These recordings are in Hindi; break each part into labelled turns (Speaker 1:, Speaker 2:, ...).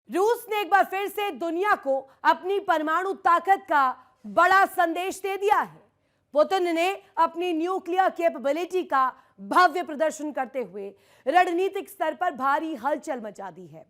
Speaker 1: रूस ने एक बार फिर से दुनिया को अपनी परमाणु ताकत का बड़ा संदेश दे दिया है। पुतिन ने अपनी न्यूक्लियर कैपेबिलिटी का भव्य प्रदर्शन करते हुए रणनीतिक स्तर पर भारी हलचल मचा दी है।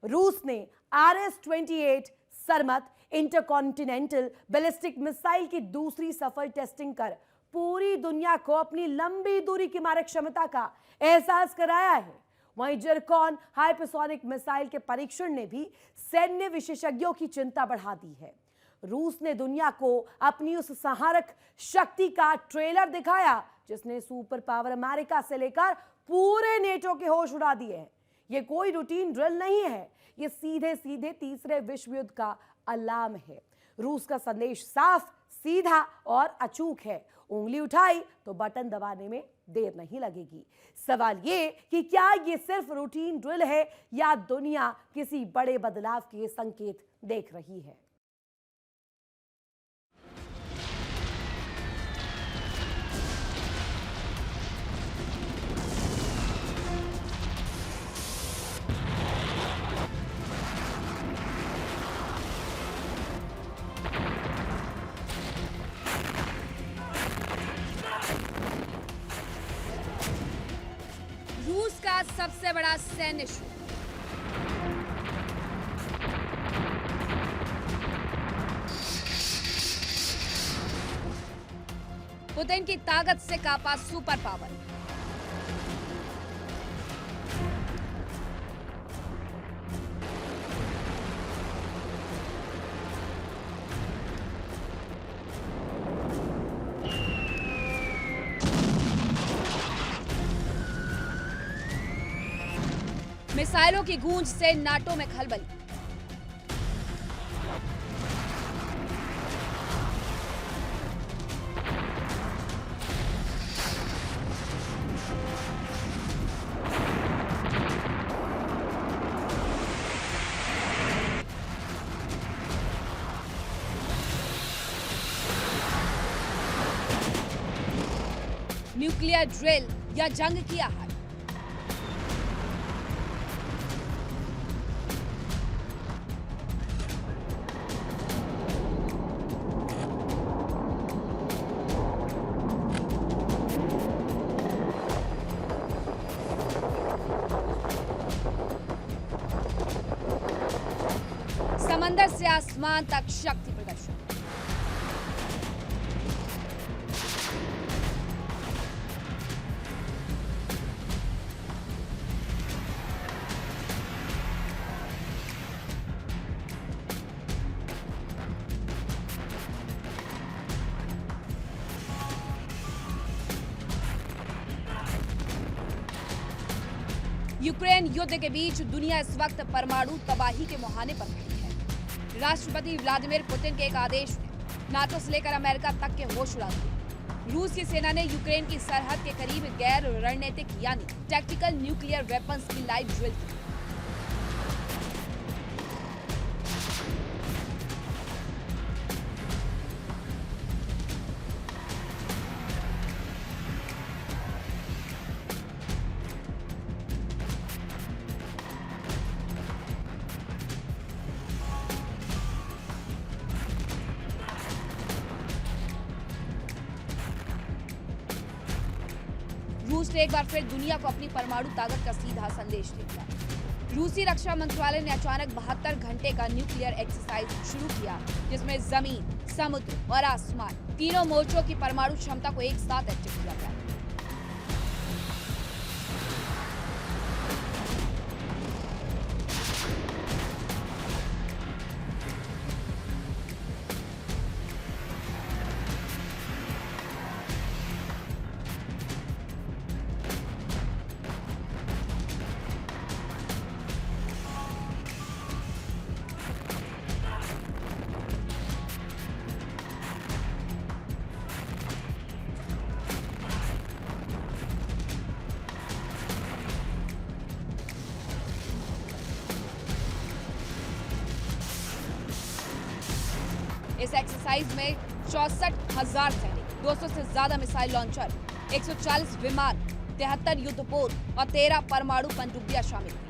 Speaker 1: रूस ने RS-28 सरमत इंटरकॉन्टिनेंटल बैलिस्टिक मिसाइल की दूसरी सफल टेस्टिंग कर पूरी दुनिया को अपनी लंबी दूरी की मारक क्षमता का एहसास कराया है। वहीं जिरकॉन हाइपरसोनिक मिसाइल के परीक्षण ने भी सैन्य विशेषज्ञों की चिंता बढ़ा दी है। रूस ने दुनिया को अपनी उस संहारक शक्ति का ट्रेलर दिखाया जिसने सुपर पावर अमेरिका से लेकर पूरे नेटो के होश उड़ा दिए हैं। यह कोई रूटीन ड्रिल नहीं है, यह सीधे सीधे तीसरे विश्व युद्ध का अलार्म है। रूस का संदेश साफ, सीधा और अचूक है। उंगली उठाई तो बटन दबाने में देर नहीं लगेगी। सवाल ये कि क्या ये सिर्फ रूटीन ड्रिल है या दुनिया किसी बड़े बदलाव के संकेत देख रही है।
Speaker 2: रूस का सबसे बड़ा सैन्य शो। पुतिन की ताकत से कांपा सुपर पावर। मिसाइलों की गूंज से नाटो में खलबली। न्यूक्लियर ड्रिल या जंग की आहट। समंदर से आसमान तक शक्ति प्रदर्शन। यूक्रेन युद्ध के बीच दुनिया इस वक्त परमाणु तबाही के मुहाने पर खड़ी है। राष्ट्रपति व्लादिमीर पुतिन के एक आदेश ने नाटो से लेकर अमेरिका तक के होश उड़ा दिए। रूस की सेना ने यूक्रेन की सरहद के करीब गैर रणनीतिक यानी टैक्टिकल न्यूक्लियर वेपन्स की लाइव ड्रिल की। रूस ने एक बार फिर दुनिया को अपनी परमाणु ताकत का सीधा संदेश दे दिया। रूसी रक्षा मंत्रालय ने अचानक 72 घंटे का न्यूक्लियर एक्सरसाइज शुरू किया जिसमें जमीन, समुद्र और आसमान तीनों मोर्चों की परमाणु क्षमता को एक साथ एक्टिव किया गया। इस एक्सरसाइज में 64,000 सैनिक, 200 से ज्यादा मिसाइल लॉन्चर, 140 विमान, 73 युद्धपोत और 13 परमाणु पनडुब्बियां शामिल हैं।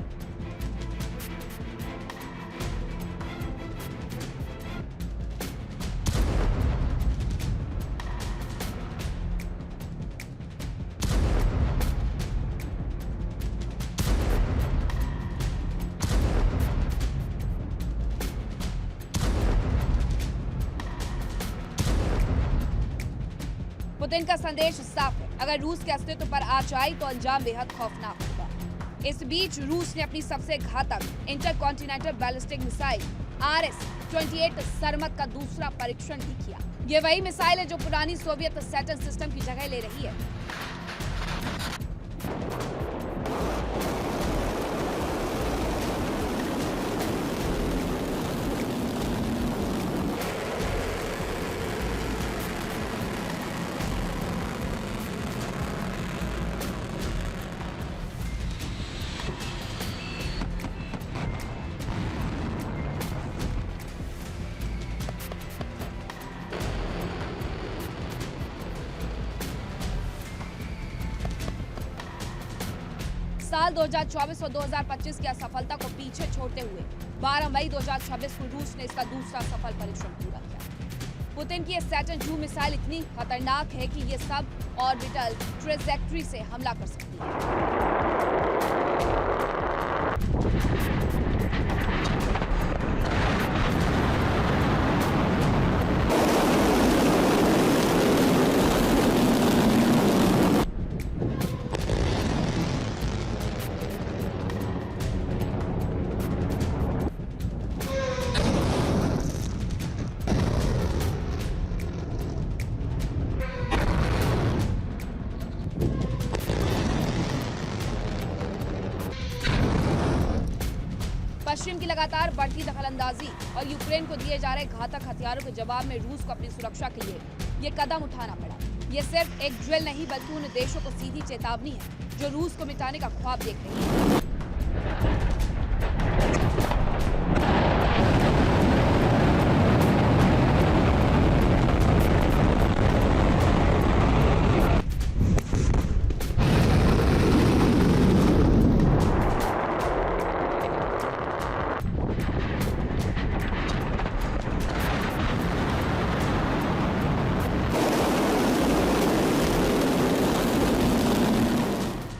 Speaker 2: पुतिन का संदेश साफ है, अगर रूस के अस्तित्व पर आँच आई तो अंजाम बेहद खौफनाक होगा। इस बीच रूस ने अपनी सबसे घातक इंटरकॉन्टिनेंटल बैलिस्टिक मिसाइल RS-28 सरमत का दूसरा परीक्षण भी किया। ये वही मिसाइल है जो पुरानी सोवियत सैटर्न सिस्टम की जगह ले रही है। साल 2024 और 2025 की असफलता को पीछे छोड़ते हुए 12 मई 2026 को रूस ने इसका दूसरा सफल परीक्षण पूरा किया। पुतिन की सैटर्न II मिसाइल इतनी खतरनाक है कि ये सब ऑर्बिटल ट्रेजेक्ट्री से हमला कर सकती है। पश्चिम की लगातार बढ़ती दखलंदाजी और यूक्रेन को दिए जा रहे घातक हथियारों के जवाब में रूस को अपनी सुरक्षा के लिए ये कदम उठाना पड़ा। ये सिर्फ एक ड्रिल नहीं बल्कि उन देशों को सीधी चेतावनी है जो रूस को मिटाने का ख्वाब देख रही है।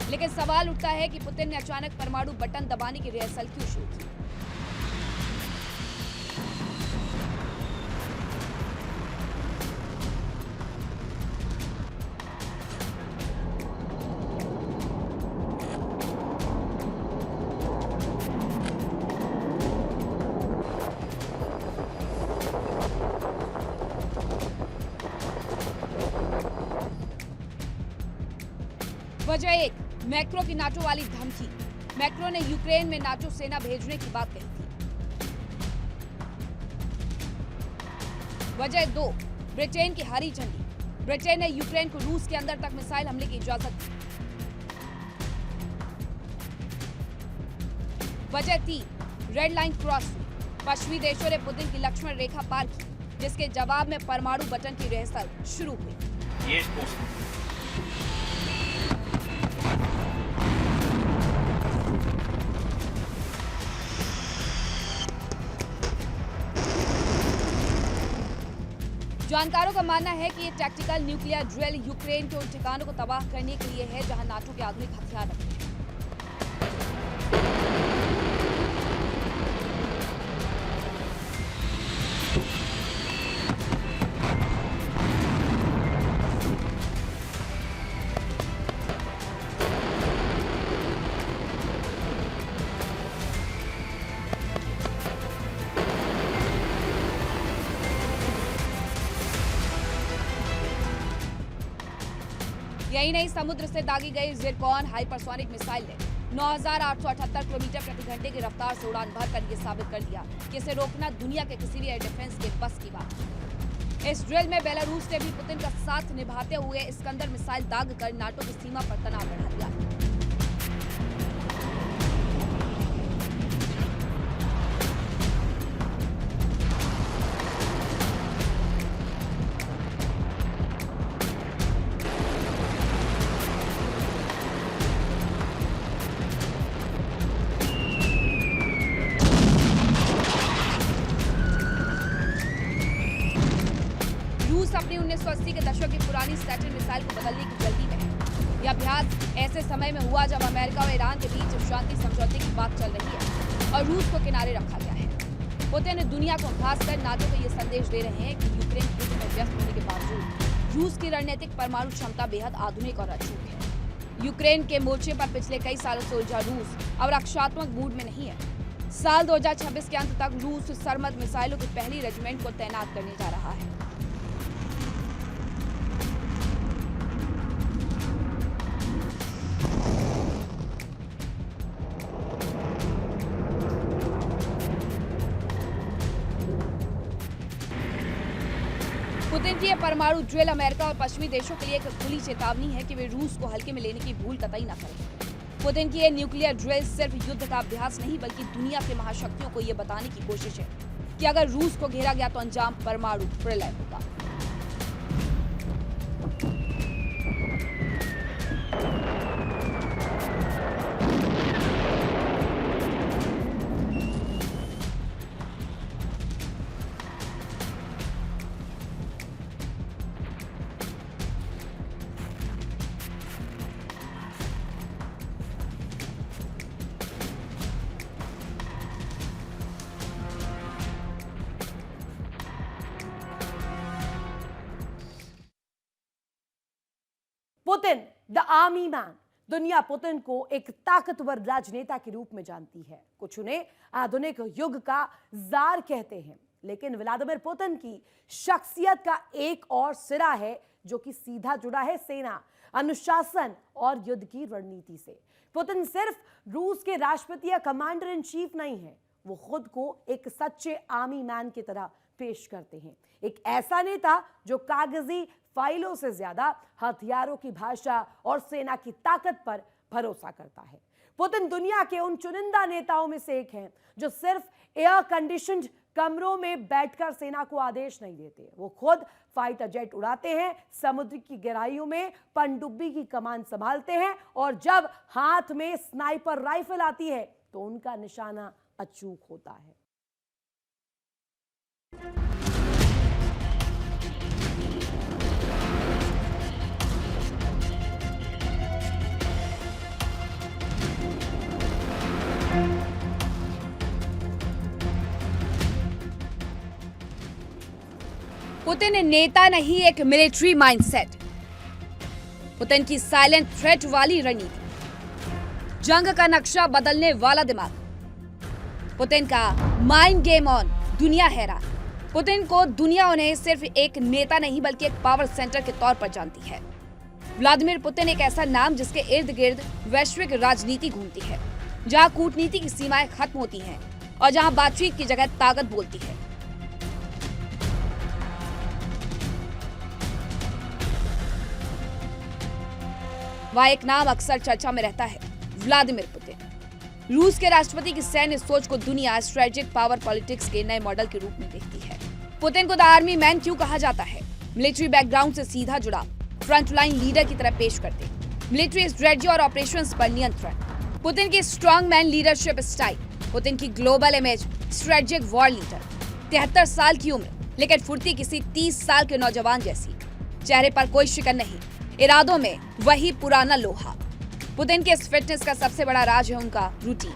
Speaker 2: लेकिन सवाल उठता है कि पुतिन ने अचानक परमाणु बटन दबाने की रिहर्सल क्यों शुरू की। वजह एक, मैक्रो की नाटो वाली धमकी। मैक्रो ने यूक्रेन में नाटो सेना भेजने की बात कही थी। वजह दो, ब्रिटेन की हरी झंडी। ब्रिटेन ने यूक्रेन को रूस के अंदर तक मिसाइल हमले की इजाजत दी। वजह तीन, रेड लाइन क्रॉस हुई। पश्चिमी देशों ने पुतिन की लक्ष्मण रेखा पार की, जिसके जवाब में परमाणु बटन की रिहर्सल शुरू हुई। जानकारों का मानना है कि ये टैक्टिकल न्यूक्लियर ड्रिल यूक्रेन के उन ठिकानों को तबाह करने के लिए है जहां नाटो के आधुनिक हथियार रखे हैं। यही नहीं, समुद्र से दागी गई ज़िरकॉन हाइपरसोनिक मिसाइल ने 9,878 किलोमीटर प्रति घंटे की रफ्तार से उड़ान भरकर ये साबित कर दिया कि इसे रोकना दुनिया के किसी भी एयर डिफेंस के बस की बात है। इस ड्रिल में बेलारूस ने भी पुतिन का साथ निभाते हुए इस्कंदर मिसाइल दाग कर नाटो की सीमा पर तनाव बढ़ा दिया। अपनी 1980 के दशक की पुरानी सैटर्न मिसाइल को बदलने की जल्दी में है। यह अभ्यास ऐसे समय में हुआ जब अमेरिका और ईरान के बीच शांति समझौते की बात चल रही है और रूस को किनारे रखा गया है। पुतिन दुनिया को, खासकर नाटो को यह संदेश दे रहे हैं कि यूक्रेन युद्ध में व्यस्त होने के बावजूद रूस की रणनीतिक परमाणु क्षमता बेहद आधुनिक और अचूक है। यूक्रेन के मोर्चे पर पिछले कई सालों से उलझा रूस अब रक्षात्मक मूड में नहीं है। साल 2026 के अंत तक रूस सरमद मिसाइलों की पहली रेजिमेंट को तैनात करने जा रहा है। पुतिन की यह परमाणु ड्रिल अमेरिका और पश्चिमी देशों के लिए एक खुली चेतावनी है कि वे रूस को हल्के में लेने की भूल कतई न करें। पुतिन की यह न्यूक्लियर ड्रिल सिर्फ युद्ध का अभ्यास नहीं बल्कि दुनिया के महाशक्तियों को यह बताने की कोशिश है कि अगर रूस को घेरा गया तो अंजाम परमाणु प्रलय होगा।
Speaker 1: Putin the army man. दुनिया पुतिन को एक ताकतवर राजनेता के रूप में जानती है। कुछ उन्हें आधुनिक युग का जार कहते हैं, लेकिन व्लादिमीर पुतिन की शख्सियत का एक और सिरा है जो कि सीधा जुड़ा है सेना, अनुशासन और युद्ध की रणनीति से। पुतिन सिर्फ रूस के राष्ट्रपति या कमांडर इन चीफ नहीं है, वो खुद को एक सच्चे आर्मी मैन की तरह पेश करते हैं। एक ऐसा नेता जो कागजी फाइलों से ज्यादा हथियारों की भाषा और सेना की ताकत पर भरोसा करता है। पुतिन दुनिया के उन चुनिंदा नेताओं में से एक हैं जो सिर्फ एयर कंडीशन्ड कमरों में बैठकर सेना को आदेश नहीं देते। वो खुद फाइटर जेट उड़ाते हैं, समुद्र की गहराइयों में पनडुब्बी की कमान संभालते हैं और जब हाथ में स्नाइपर राइफल आती है तो उनका निशाना अचूक होता है।
Speaker 2: पुतिन नेता नहीं, एक मिलिट्री माइंडसेट। पुतिन की साइलेंट थ्रेट वाली रणनीति, जंग का नक्शा बदलने वाला दिमाग। पुतिन का माइंड गेम ऑन, दुनिया हैरान। पुतिन को दुनिया उन्हें सिर्फ एक नेता नहीं बल्कि एक पावर सेंटर के तौर पर जानती है। व्लादिमीर पुतिन एक ऐसा नाम जिसके इर्द गिर्द वैश्विक राजनीति घूमती है, जहां कूटनीति की सीमाएं खत्म होती हैं और जहां बातचीत की जगह ताकत बोलती है। वह एक नाम अक्सर चर्चा में रहता है, व्लादिमीर पुतिन। रूस के राष्ट्रपति की सैन्य सोच को दुनिया स्ट्रेटेजिक पावर पॉलिटिक्स के नए मॉडल के रूप में देखती है। पुतिन को द आर्मी मैन क्यों कहा जाता है? मिलिट्री बैकग्राउंड से सीधा जुड़ा, फ्रंटलाइन लीडर की तरह पेश करते, मिलिट्री स्ट्रेटजी और ऑपरेशंस पर नियंत्रण। पुतिन की strong man leadership style, Putin की global image, strategic war leader. 73 साल की उम्र, लेकिन फुर्ती किसी 30 साल के नौजवान जैसी। चेहरे पर कोई शिकन नहीं, इरादों में वही पुराना लोहा। पुतिन के इस फिटनेस का सबसे बड़ा राज है उनका रूटीन।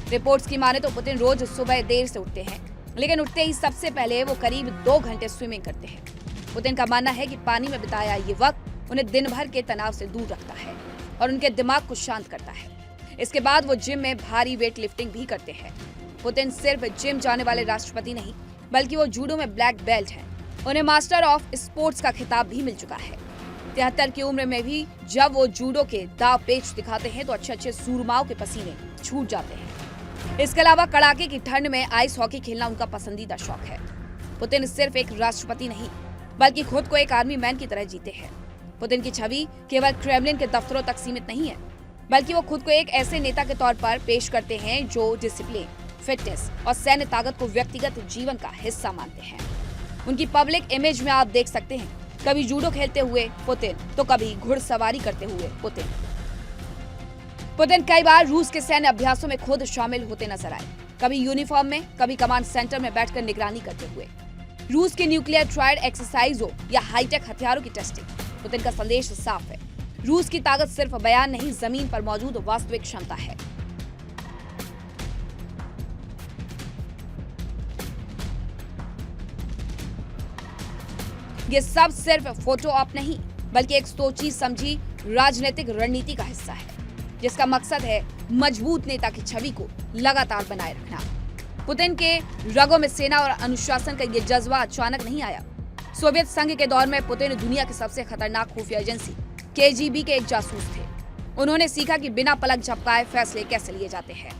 Speaker 2: रिपोर्ट्स की माने तो पुतिन रोज सुबह देर से उठते हैं, लेकिन उठते ही सबसे पहले वो करीब 2 घंटे स्विमिंग करते हैं। पुतिन का मानना है कि पानी में बिताया ये वक्त उन्हें दिन भर के तनाव से दूर रखता है और उनके दिमाग को शांत करता है। इसके बाद वो जिम में भारी वेट लिफ्टिंग भी करते हैं। पुतिन सिर्फ जिम जाने वाले राष्ट्रपति नहीं, बल्कि वो जूडो में ब्लैक बेल्ट हैं। उन्हें मास्टर ऑफ स्पोर्ट्स का खिताब भी मिल चुका है। 73 की उम्र में भी जब वो जूडो के दाव पेच दिखाते हैं तो अच्छे सूरमाओं के पसीने छूट जाते हैं। इसके अलावा कड़ाके की ठंड में आइस हॉकी खेलना उनका पसंदीदा शौक है। पुतिन सिर्फ एक राष्ट्रपति नहीं, बल्कि खुद को एक आर्मी मैन की तरह जीते हैं। पुतिन की छवि केवल क्रेमलिन के दफ्तरों तक सीमित नहीं है, बल्कि वो खुद को एक ऐसे नेता के तौर पर पेश करते हैं जो डिसिप्लिन, फिटनेस और सैन्य ताकत को व्यक्तिगत जीवन का हिस्सा मानते हैं। उनकी पब्लिक इमेज में आप देख सकते हैं, कभी जूडो खेलते हुए पुतिन तो कभी घुड़सवारी करते हुए पुतिन। पुतिन कई बार रूस के सैन्य अभ्यासों में खुद शामिल होते नजर आए, कभी यूनिफॉर्म में, कभी कमांड सेंटर में बैठकर निगरानी करते हुए। रूस की न्यूक्लियर ट्रायल एक्सरसाइजों या हाईटेक हथियारों की टेस्टिंग। पुतिन का संदेश साफ है, रूस की ताकत सिर्फ बयान नहीं, जमीन पर मौजूद वास्तविक क्षमता है। ये सब सिर्फ फोटो ऑप नहीं बल्कि एक सोची समझी राजनीतिक रणनीति का हिस्सा है, जिसका मकसद है मजबूत नेता की छवि को लगातार बनाए रखना। पुतिन के रगों में सेना और अनुशासन का ये जज्बा अचानक नहीं आया। सोवियत संघ के दौर में पुतिन दुनिया की सबसे खतरनाक खुफिया एजेंसी KGB के एक जासूस थे। उन्होंने सीखा कि बिना पलक झपकाए फैसले कैसे लिए जाते हैं।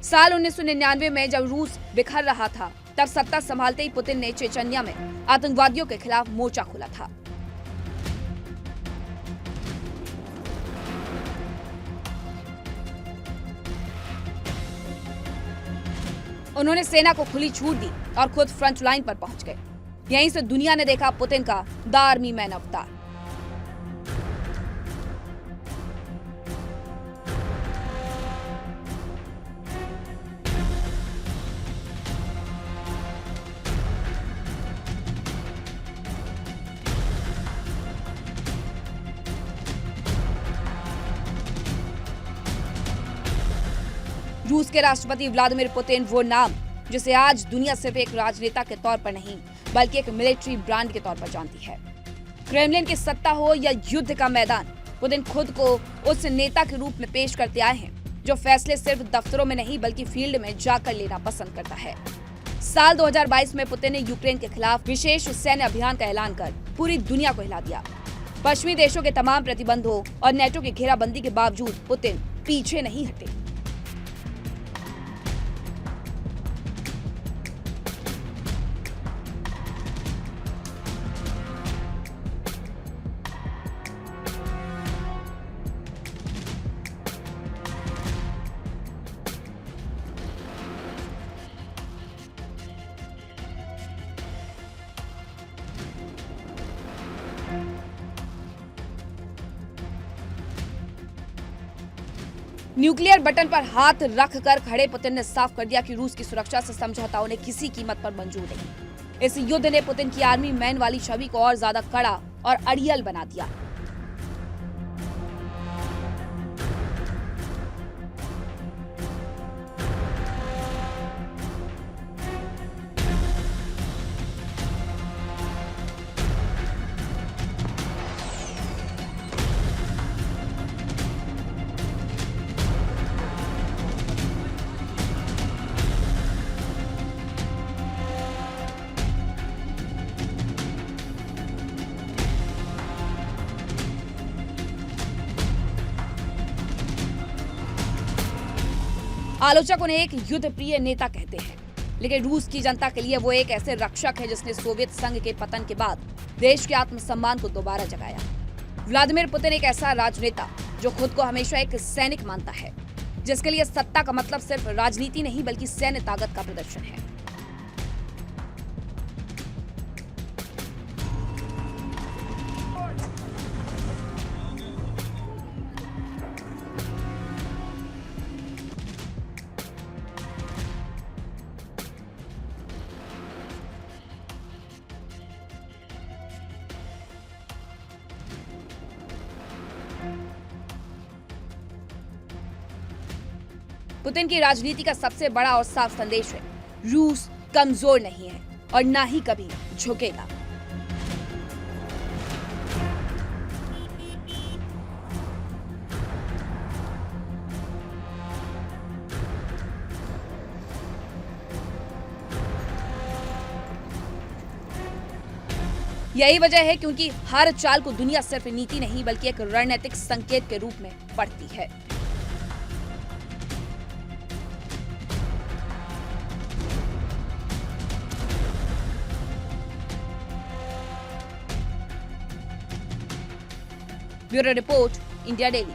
Speaker 2: साल 1999 में जब रूस बिखर रहा था, तब सत्ता संभालते ही पुतिन ने चेचन्या में आतंकवादियों के खिलाफ मोर्चा खोला था। उन्होंने सेना को खुली छूट दी और खुद फ्रंट लाइन पर पहुंच गए। यहीं से दुनिया ने देखा पुतिन का द आर्मी मैन अवतार। रूस के राष्ट्रपति व्लादिमीर पुतिन वो नाम जिसे आज दुनिया सिर्फ एक राजनेता के तौर पर नहीं बल्कि एक मिलिट्री ब्रांड के तौर पर जानती है। क्रेमलिन की सत्ता हो या युद्ध का मैदान, पुतिन खुद को उस नेता के रूप में पेश करते आए हैं जो फैसले सिर्फ दफ्तरों में नहीं बल्कि फील्ड में जाकर लेना पसंद करता है। साल 2022 में पुतिन ने यूक्रेन के खिलाफ विशेष सैन्य अभियान का ऐलान कर पूरी दुनिया को हिला दिया। पश्चिमी देशों के तमाम प्रतिबंधों और नेटो की घेराबंदी के बावजूद पुतिन पीछे नहीं हटे। न्यूक्लियर बटन पर हाथ रखकर खड़े पुतिन ने साफ कर दिया कि रूस की सुरक्षा से समझौता उन्हें किसी कीमत पर मंजूर नहीं। इस युद्ध ने पुतिन की आर्मी मैन वाली छवि को और ज्यादा कड़ा और अड़ियल बना दिया। आलोचक उन्हें एक युद्ध प्रिय नेता कहते हैं, लेकिन रूस की जनता के लिए वो एक ऐसे रक्षक है जिसने सोवियत संघ के पतन के बाद देश के आत्मसम्मान को दोबारा जगाया। व्लादिमीर पुतिन एक ऐसा राजनेता जो खुद को हमेशा एक सैनिक मानता है, जिसके लिए सत्ता का मतलब सिर्फ राजनीति नहीं बल्कि सैन्य ताकत का प्रदर्शन है। पुतिन की राजनीति का सबसे बड़ा और साफ संदेश है, रूस कमजोर नहीं है और ना ही कभी झुकेगा। यही वजह है क्योंकि हर चाल को दुनिया सिर्फ नीति नहीं बल्कि एक रणनीतिक संकेत के रूप में पढ़ती है। Bureau report, India daily.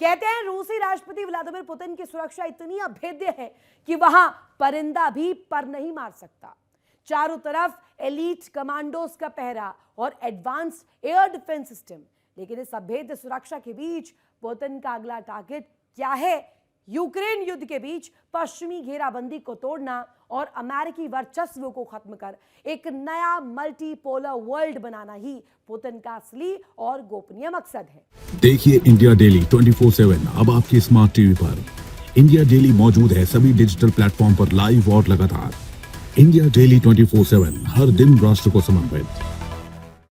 Speaker 1: कहते हैं रूसी राष्ट्रपति व्लादिमीर पुतिन की सुरक्षा इतनी अभेद्य है कि वहां परिंदा भी पर नहीं मार सकता। चारों तरफ एलीट कमांडोज का पहरा और एडवांस एयर डिफेंस सिस्टम। लेकिन इस अभेद्य सुरक्षा के बीच पुतिन का अगला टारगेट क्या है? यूक्रेन युद्ध के बीच पश्चिमी घेराबंदी को तोड़ना और अमेरिकी वर्चस्व को खत्म कर एक नया मल्टीपोलर वर्ल्ड बनाना ही पुतिन का असली और गोपनीय मकसद है।
Speaker 3: देखिए इंडिया डेली 24/7 अब आपके स्मार्ट टीवी पर। इंडिया डेली मौजूद है सभी डिजिटल प्लेटफॉर्म पर लाइव और लगातार। इंडिया डेली 24/7, हर दिन राष्ट्र को समर्पित।